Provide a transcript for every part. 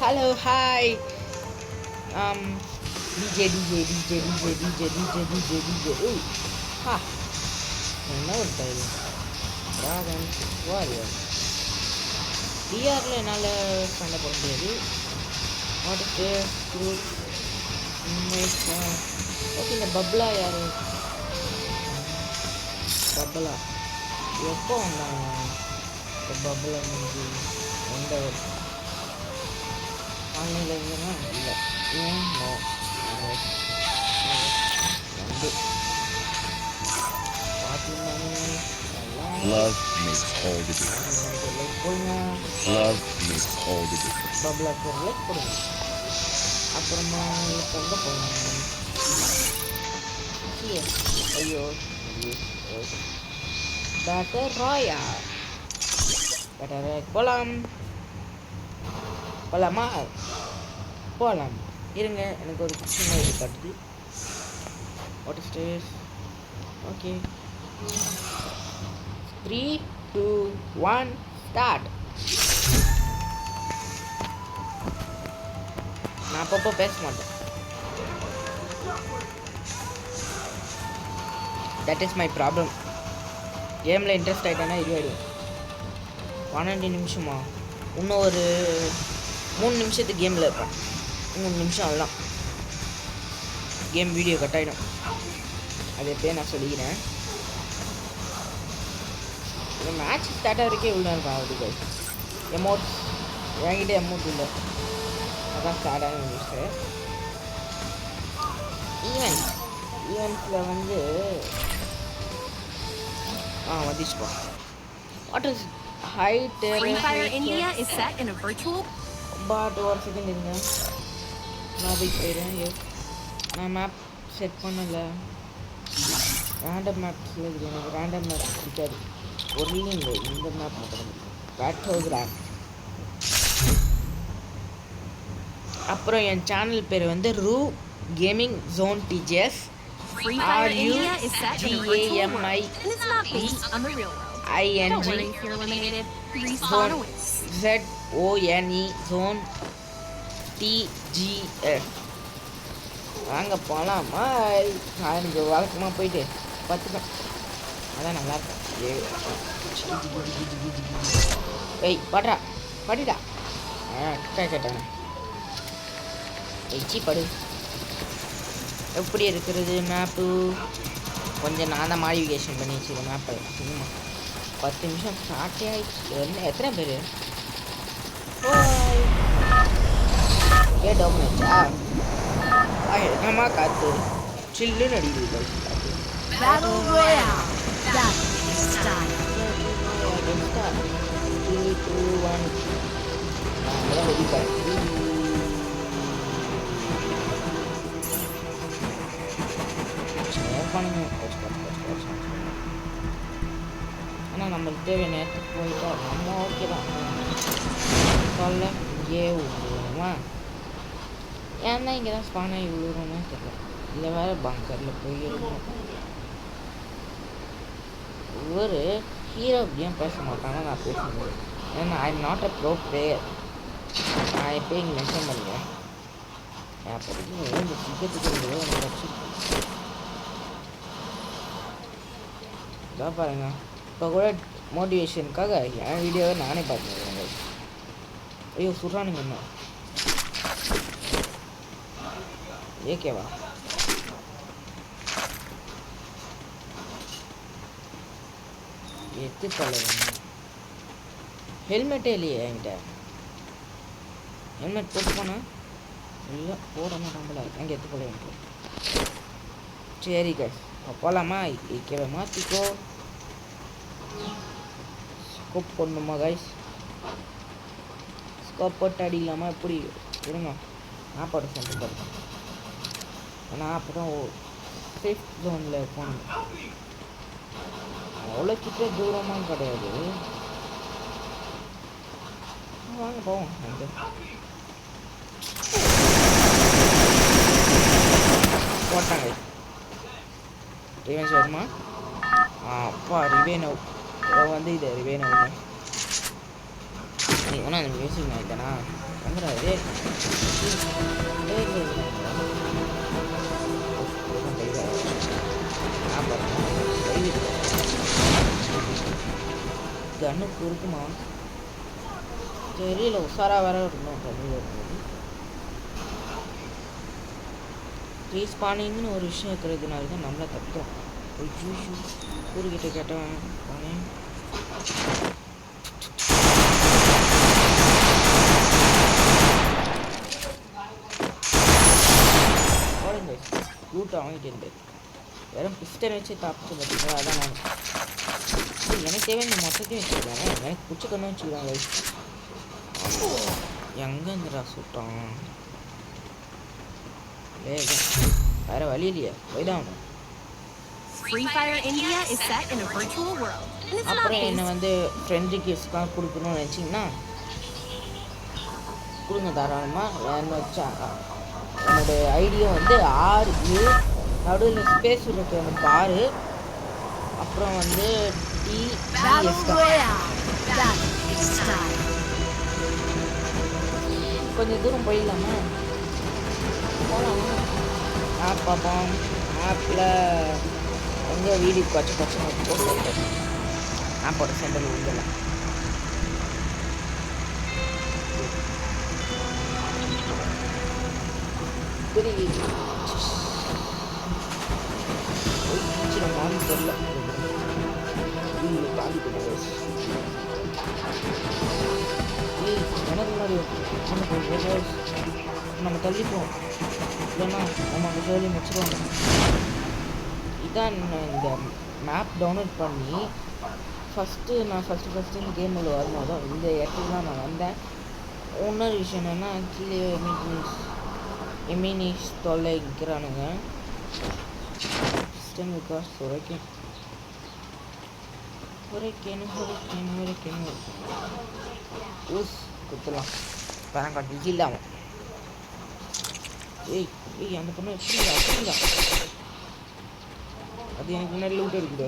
Hello, hi. DJ. Ooh, ha. என்ன ஒரு tail dragon warrior டிஆரில் என்னால் சண்டை போட முடியாது. வாட்டு ஃப்ரூட் ஓகே. இந்த பப்ளா யார்? பப்ளா எப்போ வந்தாங்க? பப்ளா முடிஞ்சு எந்த ஆன்லைனில் இருந்தேன்னா இல்லை ஏன் நோ வந்து Love makes all the difference. Love makes all the difference. பப்ளாக்கு ஒரு லைக் கொடுங்க. அப்புறமா இப்போ எங்கே போகலாம்? ஐயோ பேட்டர் ராயா போகலாம் போகலாமா? போகலாம். இருங்க, எனக்கு ஒரு சின்ன இது காட்டுது. What is this? Okay 3, 2, 1 start. நான் அப்பப்போ பேச மாட்டேன். That is my problem. கேமில் இன்ட்ரெஸ்ட் ஆகிட்டேன்னா இதுவாயிடுவேன். 12 நிமிஷமா? இன்னும் ஒரு 3 நிமிஷத்துக்கு கேமில் இருப்பேன். 3 நிமிஷம் அவ்வளோதான், கேம் வீடியோ கட் ஆகிடும். அது எப்போயே நான் சொல்லிக்கிறேன். இந்த மேட்ச் ஸ்டார்ட் ஆகிறதுக்கே இவ்வளோ நேரம் ஆகுது. எமௌண்ட் என்கிட்ட எமௌண்ட் இல்லை, அதான் ஸ்டார்ட் ஆகி வந்துச்சு. ஈவெண்ட்ஸில் வந்து வந்துச்சுப்பா. What is height India is set in a virtual. But ஒரு செகண்ட் இருங்க, நான் போய் போயிடுறேன். நான் மேப் செட் பண்ணலை. ரேண்டம் மேப்ஸில் இருக்குது. எனக்கு ரேண்டம் மேப் பிடிக்காது. ஒரு இல்லை, இந்த மேப் மட்டும் பேட்டோகிராம். அப்புறம் என் சேனல் பேர் வந்து ரூ gaming zone DGS. Free Fire India is set in a virtual world, and it's not based on the real world. Don't worry if you're eliminated. Respawn awaits. ZONE zone TGS. வாங்க போகலாமா? எனக்கு வழக்கமாக போயிட்டு பார்த்துப்பேன், அதான் நல்லாயிருக்கும். ஏய் பாடுறா படிடா. கேட்டானே எச்சி படு. எப்படி இருக்கிறது மேப்பு? கொஞ்சம் நான் தான் மாடிஃபிகேஷன் பண்ணி வச்சுருக்கேன் மேப்பை. சும்மா 10 நிமிஷம் ஸ்டார்ட்டே ஆகிடுச்சு. என்ன எத்தனை பேர் டவுன் ஆச்சா? என்னம்மா காற்று சில்லுன்னு அடிக்குது. Battle Royale. Battle style. 3, 2, 1 நான் வெடிப்பேன். ஆனால் நம்மளுக்கு தேவை நேரத்துக்கு போயிட்டா நம்ம ஓகே தான். சொல்ல இங்கே விழுவோமா? ஏன்னா இங்கே தான் ஸ்பானாகி விழுறோம்னா தெரியல. இல்லை வேறு பங்கரில் போய் இருக்கணும். ஒரு ஹீரோ அப்படியும் பேச மாட்டாங்க, நான் பேச முடியும். ஏன்னா I am not a bro player. நான் எப்போ இங்கே மென்ஷன் பண்ணுறேன். அப்போதைக்கு இந்த சீக்கிரத்துக்கு இதான் பாருங்க. இப்போ கூட மோட்டிவேஷனுக்காக என் வீடியோவை நானே பார்த்துருக்கேன். ஐயோ சுடுறானுங்க. என்ன ஏகேவா? எத்து பழக ஹெல்மெட்டே இல்லையே என்கிட்ட. ஹெல்மெட் போட்டு போனா இல்லை போட மாட்டாங்களா? எங்கே எத்து பழக. சரி கைஸ் போகலாமா? ஏகேவை மாற்றிக்கோ. ஸ்கோப் போடணுமா கைஸ்? ஸ்கோப் போட்டு அடிக்கலாமா? எப்படி இருங்க, நான் போட சொல்லிட்டு போடுறேன். ஏன்னா அப்போ தான் சேஃப் ஜோனில் போகணும். அவ்வளோ கிட்ட தூரமாக கிடையாது. வாங்க போவோம். வந்து போட்டாங்க ரிவெஞ்ச் வருமா? அப்பா ரிவேனவ் வந்து இது ரிவேனவ். நீ ஒன்றும் அந்த மியூசிக் நான் இல்லைனா வந்துடா டேய் டேய் டேய் கண்ணு இருக்குமா தெரியல உஷாரா வேற இருக்கணும் தமிழ் ரீஸ்பானிங்னு ஒரு விஷயம் இருக்கிறதுனால தான் நம்மளை தப்புறோம் ஊருக்கிட்ட கேட்டேன் போனேன் லூட்டை வாங்கிட்டு இருந்தேன் வெறும் பிஸ்டன் வச்சு தாப்பிச்சு பார்த்தீங்களா அதான் நான் எனக்கு தேவை இந்த மொத்தத்தையும் வச்சுருக்காங்க எனக்கு பிடிச்ச கண்ணு வச்சுக்கிறாங்க எங்கே இருந்துடா சுட்டான் வேற வழி இல்லையா போய்தான் Free Fire India is set in a virtual world. And it's not அப்புறம் என்னை based. வந்து ஃப்ரெண்டு கிஃப்ட்ஸ்லாம் கொடுக்கணும்னு நினச்சிங்கன்னா கொடுங்க தாராளமாக வேறு வச்சா என்னோடய ஐடியா வந்து ஆறு நடுவில் ஸ்பேஸ் இருக்கு எனக்கு ஆறு அப்புறம் வந்து கொஞ்சம் தூரம் போயிடலாமா போகலாமா ஆப் பார்ப்போம் ஆப்பில் எங்கே வீடியோ காட்சி போட்டு ஆப்போட சென்டரில் வந்துடலாம் தெரியல தாண்டி எனக்கு முன்னாடி நம்ம தள்ளிப்போம் இல்லைன்னா நமக்கு சொல்லி முடிச்சிடுவாங்க இதான் இந்த மேப் டவுன்லோட் பண்ணி நான் ஃபஸ்ட்டு இந்த கேமில் வரும்போதோ இந்த இடத்துக்கு தான் நான் வந்தேன் இன்னொரு விஷயம் என்னென்னா கீழே எமினிஸ் தொல்லைக்கிறானுங்க சிஸ்டம் விகாஸ் உரைக்கேன்னு ஊஸ் குத்தலாம் பேரங்காட்டி இல்லாமல் ஏய் அந்த பொண்ணு எப்படிங்களா அது எனக்கு முன்னாடி லூட் இருக்குது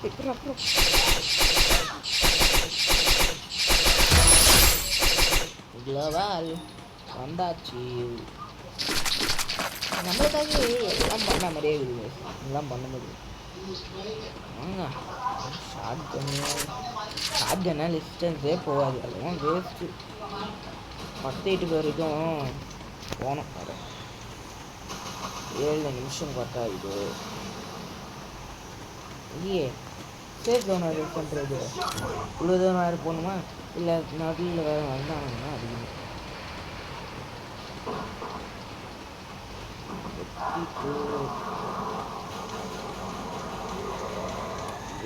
அப்புறம் குளோவால் வந்தாச்சு நம்மளுக்காக எல்லாம் பண்ண மாதிரியே இருக்குது எல்லாம் பண்ண முடியும் வாங்க ஷார்ட் கன்னா டிஸ்டன்ஸே போகாது அதுவும் வேஸ்ட்டு 10 வரைக்கும் போனோம் 7 நிமிஷம் பார்த்தா இது இல்லையே சேஃப் ஜோன் வேறு பண்ணுறது இவ்வளோ தூரம் வேறு போகணுமா இல்லை நடுவில் வேறு வந்தாங்கன்னா அதிகமாக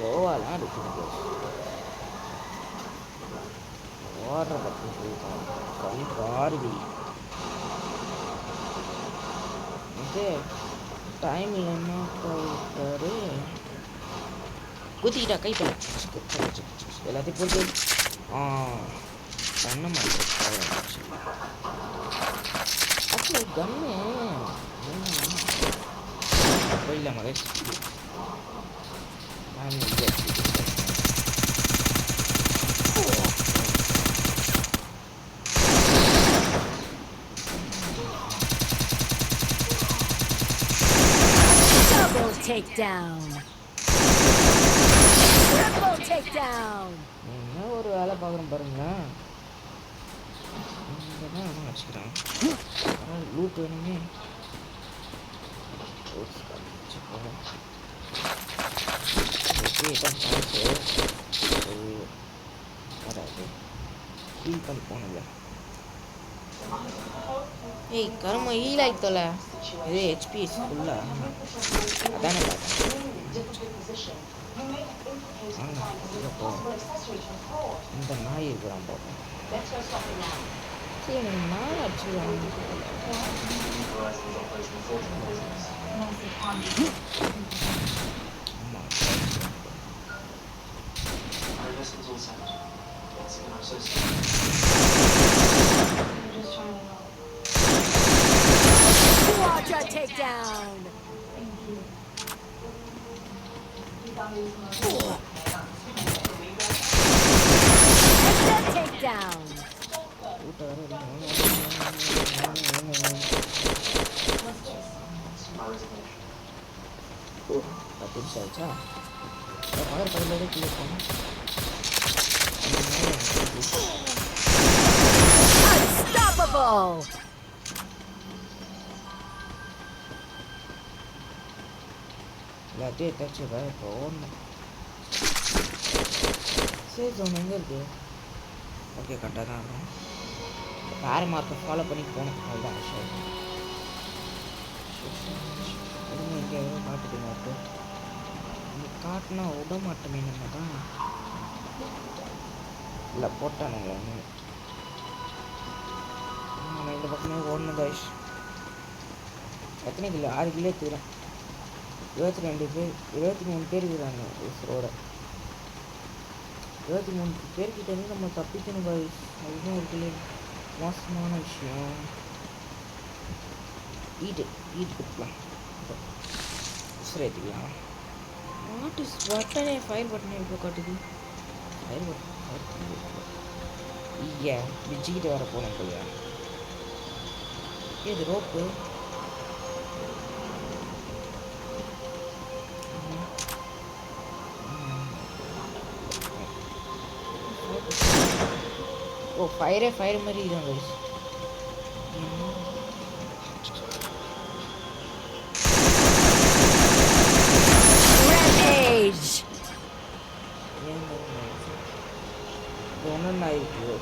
யோவாலாம் இருக்குது ஓடுற பற்றி கண் பார்வை இது டைம் இல்லைன்னா போயிட்டாரு குத்திக்கிட்டா கை பண்ண எல்லாத்தையும் போட்டு பண்ண மாட்டேன் ஆக்சுவலி கன்னு போயிடலாம் Mahesh Double takedown. Triple takedown. என்ன ஒரு வேலை பார்க்குறோம் பாருங்க இங்கே வச்சுக்கிறேன் லூட் வேணுமே வராது ஹீல் பண்ணி போகணும்ல ஏய் கரும ஹீல் ஆகித்தோல இது ஹெச்பி ஃபுல்லாக அதானே பார்த்தேன் இந்த நாய் இருக்கிறான் பார்ப்போம் சரி எனக்கு நாய் அடிச்சுடுவாங்க Quadra takedown. Takedown. கூட்ட வர பத்து நிமிஷம் ஆச்சா பகல் பதிலோட கீழே போனோம் Unstoppable! எல்லாத்தையும் எடுத்தாச்சு இப்போ ஓடணும் சரி ஜோன் எங்கே இருக்குது ஓகே கரெக்டாக தான் இருக்கும் வேறு மார்க்கை ஃபாலோ பண்ணி போகணும் அதுதான் விஷயம் எங்கேயாவது காட்டுது மார்க்கு காட்டினா விட மாட்டோமே நம்ம தான் இல்லை போட்டானுங்களா நம்ம இந்த பக்கமே ஓடணும் கைஸ் எத்தனை கிலோ 6 கிலோ எடுத்துக்கிறேன் 22 பேர் 23 பேர் இருக்கிறாங்க உசுரோட 23 பேர்கிட்ட இருந்து நம்ம தப்பிக்கணும் கைஸ் அதுதான் இருக்குல்ல மோசமான விஷயம் ஈட்டு கொடுக்கலாம் சரி எடுத்துக்கலாம் வாட் இஸ் பட்டனே ஃபயர் பட்டனே இப்போ காட்டுது ஃபயர் பட்டன் ஐயா பிரிட்ஜிக்கிட்ட வர போனோம் போலியா இது ரோப்பு ஓ ஃபயர் மாதிரி இதான் கைஸ் Rampage! ஒன்றும் ஆயிருக்கு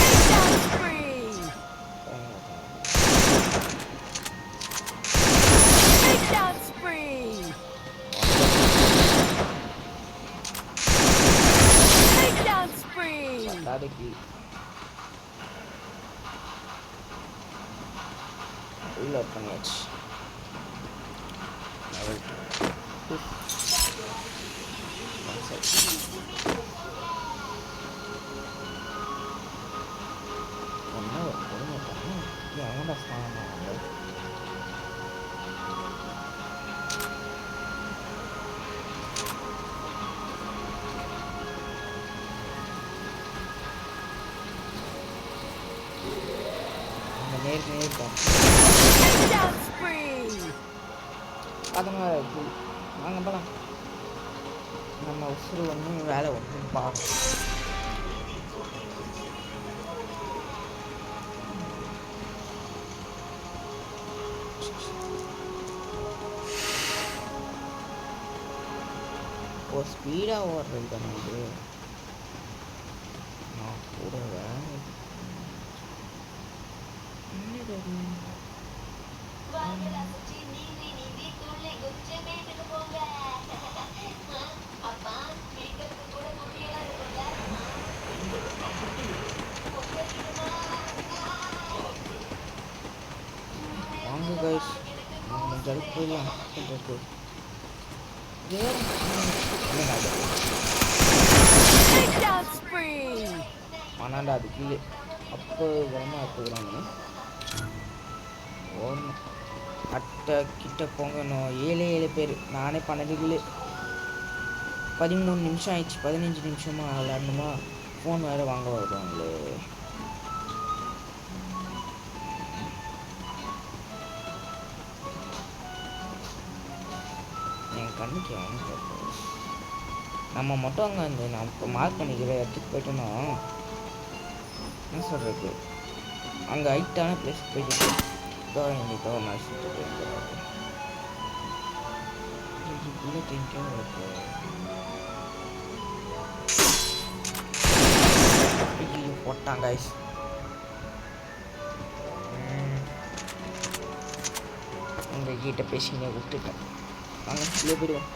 Takedown spree! Takedown spree! Takedown spree! நாளைக்கு உள்ள பண்ணியாச்சு அவனோட Takedown spree! அதனால வாங்க போகலாம் நம்ம உசுறு ஒன்று வேலை ஒன்று பார்க்கணும் ஓ ஸ்பீடாக ஓடுறது தானே இது நான் கூட வேலை என்னது வாங்க கைஸ் நம்ம ஜல்ப் போயிடலாம் சொல்லிட்டு Takedown spree! பன்னெண்டாவது கீழே அப்போ விதமாக எடுத்துக்கிறாங்க ஓடணும் அட்டை கிட்ட போங்கணும் 7 பேர் நானே 12 கிலோ 13 நிமிஷம் ஆயிடுச்சு 15 நிமிஷமா விளையாடணுமா ஃபோன் வேறு வாங்க வருவாங்களே என் கண்ணுக்கு வாங்க நம்ம மட்டும் அங்கே அந்த நான் இப்போ மார்க் பண்ணிக்கிற இடத்துக்கு போயிட்டோன்னா என்ன சொல்கிறது அங்கே ஹைட்டான பிளேஸ் போயிட்டு எங்களுக்கு ஒரு நாள் சுட்டு போட்டான் கைஸ் உங்ககிட்ட பேசினே விட்டுட்டேன் நாங்கள் கிலோ போயிடுவோம்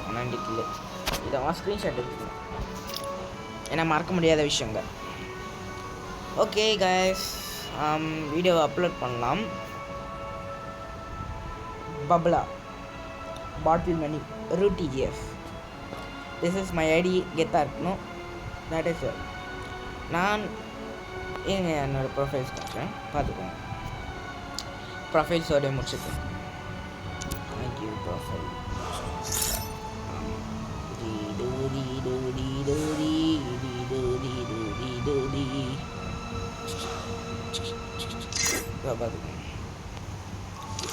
12 கிலோ இதெல்லாம் ஸ்க்ரீன்ஷாட் எடுத்துக்கலாம் ஏன்னா மறக்க முடியாத விஷயங்க ஓகே கைஸ் வீடியோவை அப்லோட் பண்ணலாம் பப்ளா பாட்டில் மணி ரூடிஎஃப் திஸ் இஸ் மை ஐடி கெத்தாக இருக்கணும் தட் இஸ் நான் என்னோடய ப்ரொஃபைல்ஸ் காட்டுறேன் பார்த்துக்கோங்க ப்ரொஃபைல்ஸோடய முடிச்சுக்கேன்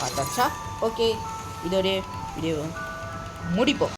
பார்த்தாச்சா? ஓகே, இதோடைய வீடியோ முடிப்போம்.